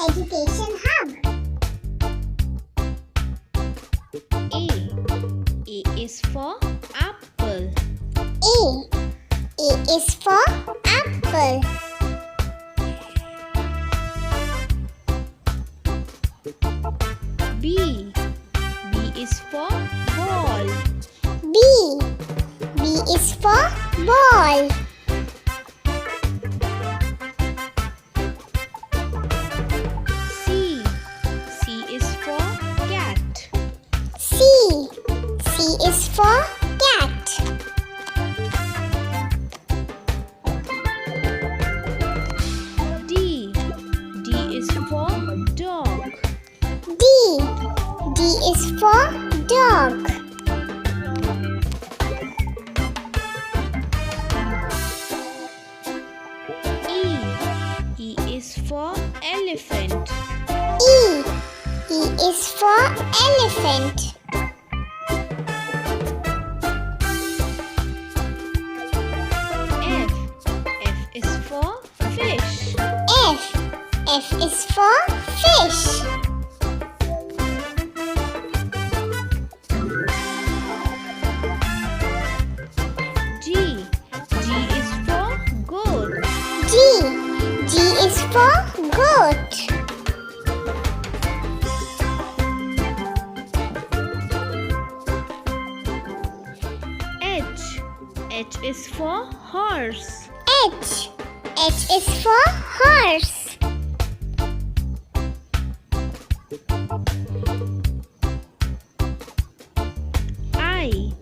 Education Hub. A. A is for apple. A. A is for apple. B. B is for ball. B. B is for ball. C. C is for cat. C. C is for cat. D. D is for dog. D. D is for dog. E. E is for elephant. E. E is for elephant. F. F is for fish. F. F is for fish. G. G is for goat. G. G is for goat. H. H is for horse. H. H is for horse. I.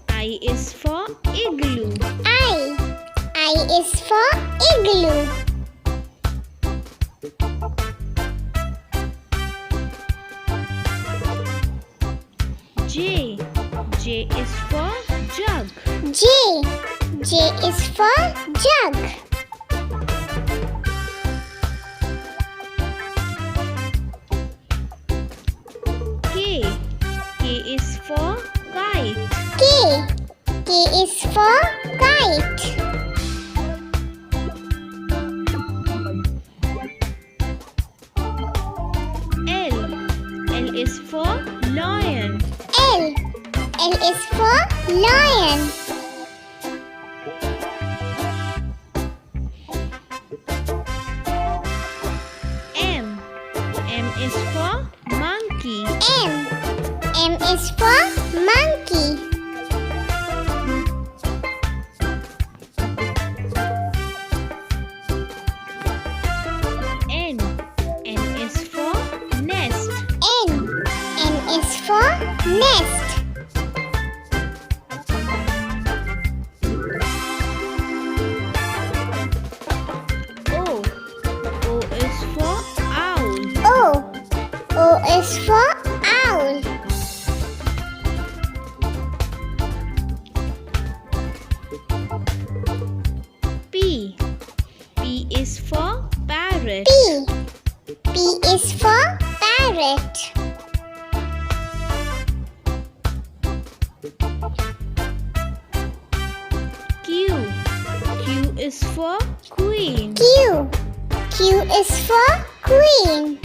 I is for igloo. I. I is for igloo. J. J is for jug. J. J is for jug. K. K is for kite. K. K is for kite. L. L is for lion. L. L is for lion. M. M is for monkey. M. M is for monkey. N. N is for nest. N. N is for nest. O. O is for owl. O. O is for owl. P. P is for parrot. P. P is for parrot. Q. Q is for queen. Q. Q is for queen.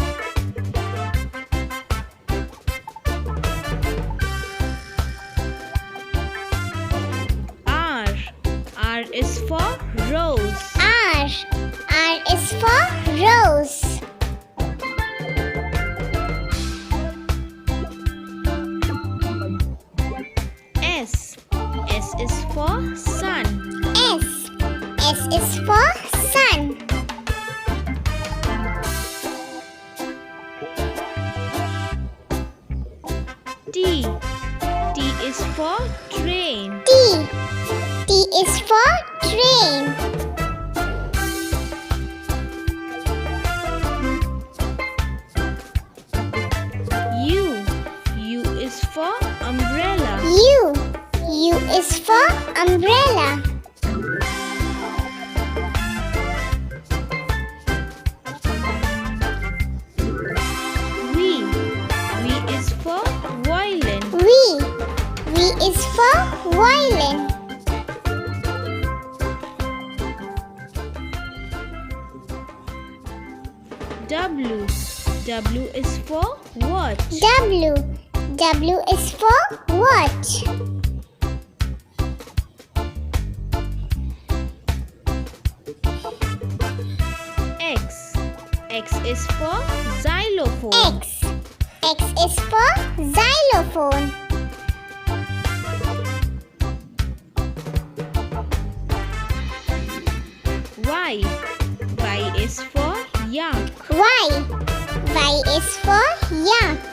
R. R is for rose. R. R is for rose. S. S is for sun. S. S is for sun. T. T is for train. T. T is for train. U. U is for umbrella. U. U is for umbrella. V. V is for violin. V. V is for violin. W. W is for watch. W. W is for watch. X. X is for xylophone. X. X is for xylophone. Y. Y is for yak. Y. Y is for yak.